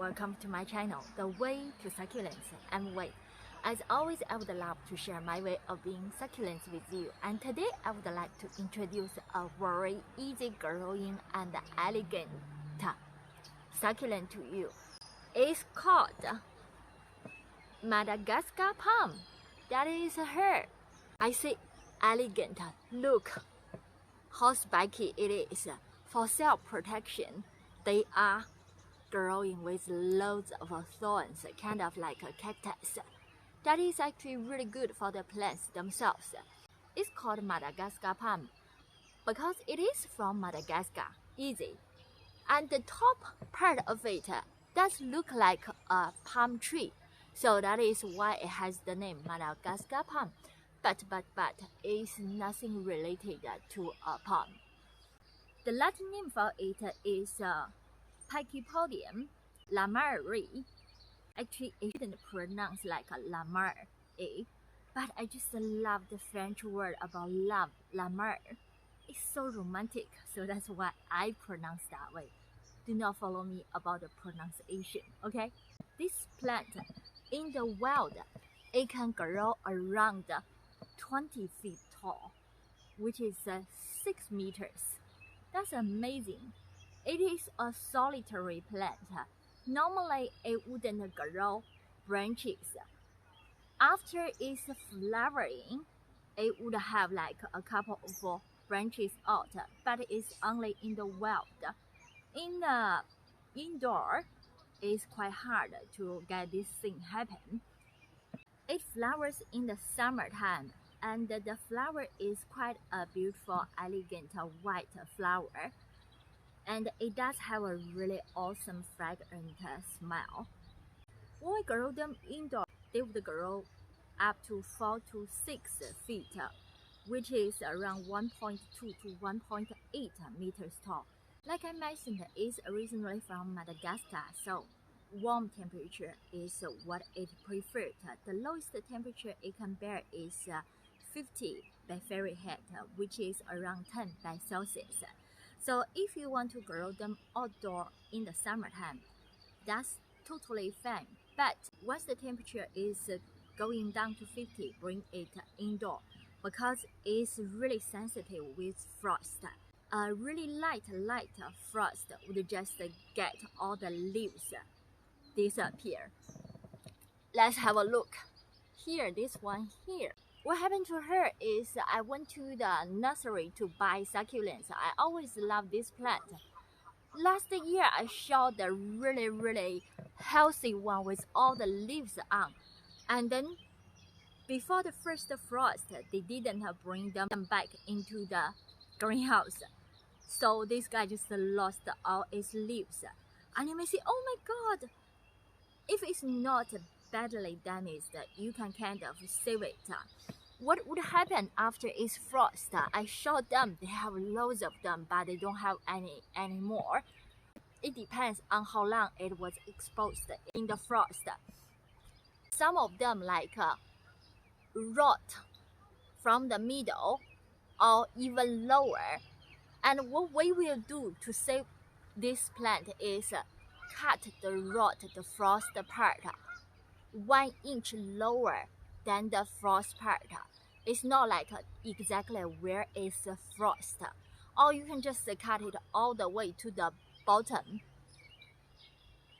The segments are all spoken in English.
welcome to my channel, The Way to Succulents. I'm Wei. As always, I would love to share my way of being succulents with you, and today I would like to introduce a very easy growing and elegant succulent to you. It's called Madagascar Palm. That is her. I say elegant. Look how spiky it is. For self-protection, they are growing with loads of thorns, kind of like a cactus. That is actually really good for the plants themselves. It's called Madagascar Palm because it is from Madagascar. Easy. And the top part of it does look like a palm tree. So that is why it has the name Madagascar Palm. But it's nothing related to a palm. The Latin name for it is pachypodium lamerei. Actually, it shouldn't pronounce like a lamerei, but I just love the French word about love, lamer. It's so romantic, so that's why I pronounce that way. Do not follow me about the pronunciation, okay? This plant, in the wild, it can grow around 20 feet tall, which is 6 meters. That's amazing. It is a solitary plant. Normally, it wouldn't grow branches. After it's flowering, it would have like a couple of branches out, but it's only in the wild. In the indoor, it's quite hard to get this thing happen. It flowers in the summertime, and the flower is quite a beautiful, elegant white flower. And it does have a really awesome fragrant smell. When we grow them indoors, they would grow up to 4 to 6 feet, which is around 1.2 to 1.8 meters tall. Like I mentioned, it's originally from Madagascar, so warm temperature is what it prefers. The lowest temperature it can bear is 50 by Fahrenheit, which is around 10 by Celsius. So if you want to grow them outdoor in the summertime, that's totally fine. But once the temperature is going down to 50, bring it indoor because it's really sensitive with frost. A really light frost would just get all the leaves disappear. Let's have a look. Here, this one here. What happened to her is I went to the nursery to buy succulents. I always love this plant. Last year I saw the really healthy one with all the leaves on. And then before the first frost, they didn't bring them back into the greenhouse. So this guy just lost all its leaves. And you may say, oh my God, if it's not badly damaged, you can kind of save it. What would happen after it's frost? I showed them, they have loads of them, but they don't have any anymore. It depends on how long it was exposed in the frost. Some of them like rot from the middle or even lower. And what we will do to save this plant is cut the rot, the frost part, 1 inch lower than the frost part. It's not like exactly where is the frost, or you can just cut it all the way to the bottom.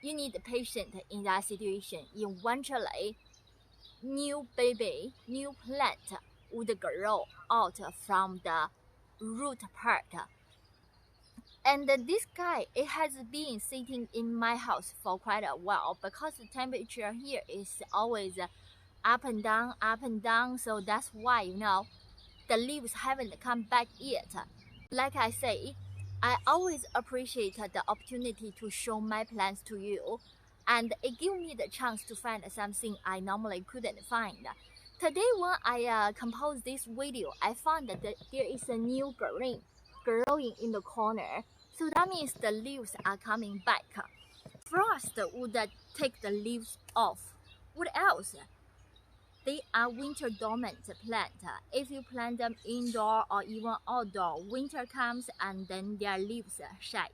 You need patience in that situation. Eventually, new plant would grow out from the root part. And this guy, it has been sitting in my house for quite a while because the temperature here is always up and down, so that's why, you know, the leaves haven't come back yet. Like I say, I always appreciate the opportunity to show my plants to you, and it gives me the chance to find something I normally couldn't find. Today when I composed this video, I found that there is a new green growing in the corner, so that means the leaves are coming back. Frost would take the leaves off. What else? They are winter dormant plants. If you plant them indoor or even outdoor, winter comes and then their leaves shed.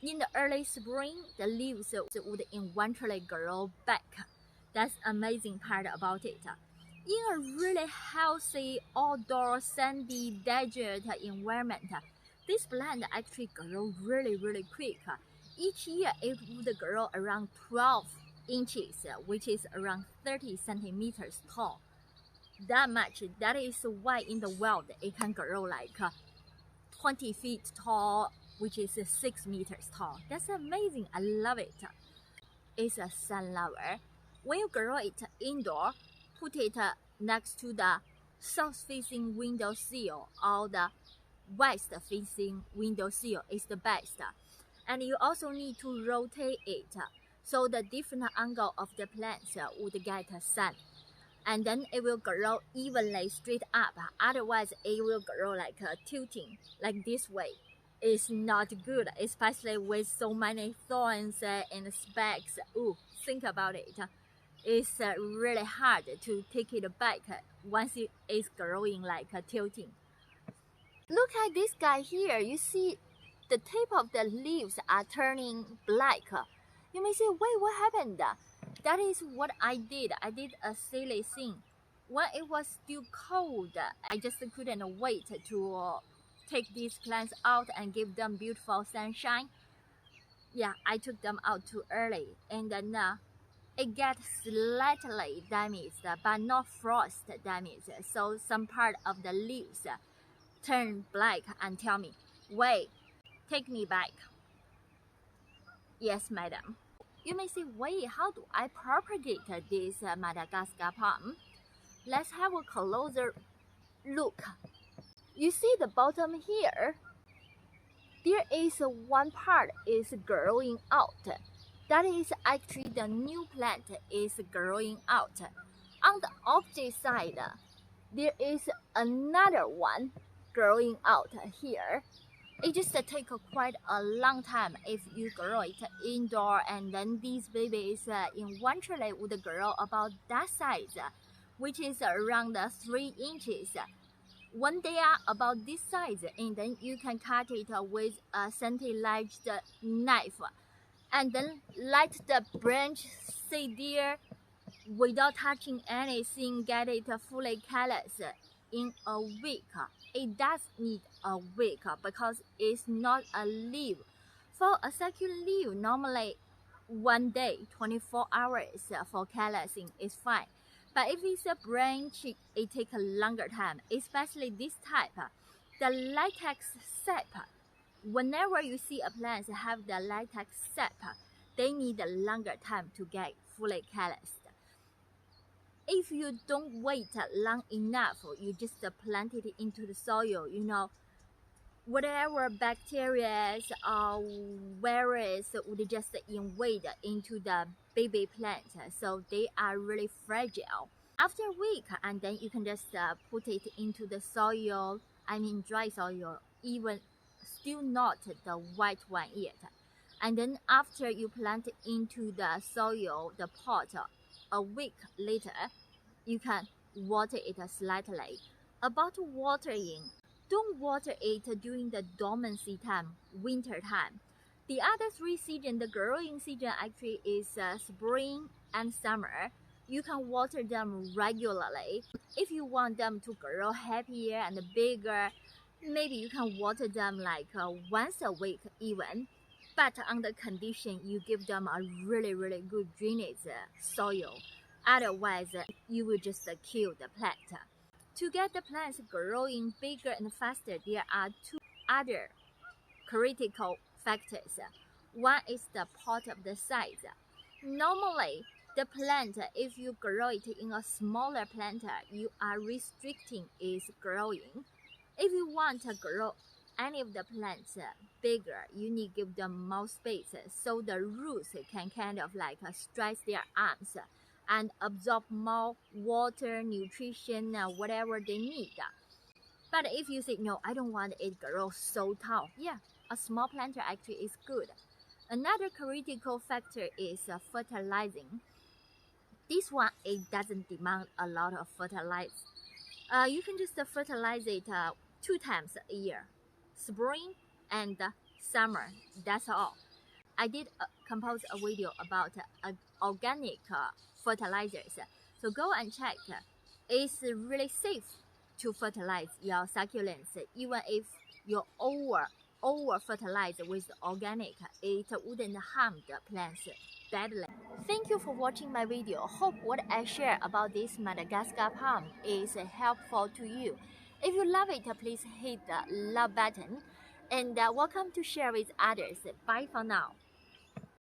In the early spring, the leaves would eventually grow back. That's amazing part about it. In a really healthy, outdoor, sandy, desert environment, this plant actually grows really quick. Each year, it would grow around 12 inches, which is around 30 centimeters tall. That much. That is why in the wild it can grow like 20 feet tall, which is 6 meters tall. That's amazing. I love it. It's a sunflower. When you grow it indoor, put it next to the south-facing windowsill or the west-facing windowsill is the best. And you also need to rotate it so the different angle of the plants would get sun. And then it will grow evenly straight up. Otherwise, it will grow like tilting, like this way. It's not good, especially with so many thorns and spikes. Ooh, think about it. It's really hard to take it back once it is growing like tilting. Look at this guy here. You see the tip of the leaves are turning black. You may say, wait, what happened? That is what I did. I did a silly thing. When it was still cold, I just couldn't wait to take these plants out and give them beautiful sunshine. Yeah, I took them out too early, and then it gets slightly damaged, but not frost damaged. So some part of the leaves turn black and tell me, wait, take me back. Yes, madam. You may say, wait, how do I propagate this Madagascar palm? Let's have a closer look. You see the bottom here? There is one part is growing out. That is actually the new plant is growing out. On the opposite side, there is another one growing out here. It just takes quite a long time if you grow it indoor, and then these babies eventually would grow about that size, which is around 3 inches. When they are about this size, and then you can cut it with a centilized knife, and then let the branch sit there without touching anything, get it fully callus in a week. It does need a week because it's not a leaf. For a succulent leaf, normally 1 day, 24 hours for callusing is fine. But if it's a branch, it takes a longer time, especially this type. The latex sap, whenever you see a plant have the latex sap, they need a longer time to get fully calloused. If you don't wait long enough, you just plant it into the soil, whatever bacteria or virus would just invade into the baby plant, so they are really fragile. After a week, and then you can just put it into the soil, dry soil, even still not the white one yet. And then after you plant it into the soil, the pot, a week later, you can water it slightly. About watering, don't water it during the dormancy time, winter time. The other 3 seasons, the growing season actually is spring and summer. You can water them regularly. If you want them to grow happier and bigger, maybe you can water them like once a week even. But on the condition you give them a really good drainage soil. Otherwise, you will just kill the plant. To get the plants growing bigger and faster, there are 2 other critical factors. One is the pot of the size. Normally, the plant, if you grow it in a smaller planter, you are restricting its growing. If you want to grow any of the plants bigger, you need to give them more space so the roots can kind of like stretch their arms and absorb more water, nutrition, whatever they need. But if you say, no, I don't want it to grow so tall, yeah, a small planter actually is good. Another critical factor is fertilizing. This one, it doesn't demand a lot of fertilizer. You can just fertilize it 2 times a year, spring and summer. That's all. I did compose a video about organic fertilizers. So go and check. It's really safe to fertilize your succulents, even if you over fertilize with organic, it wouldn't harm the plants badly. Thank you for watching my video. Hope what I share about this Madagascar palm is helpful to you. If you love it, please hit the love button and welcome to share with others. Bye for now.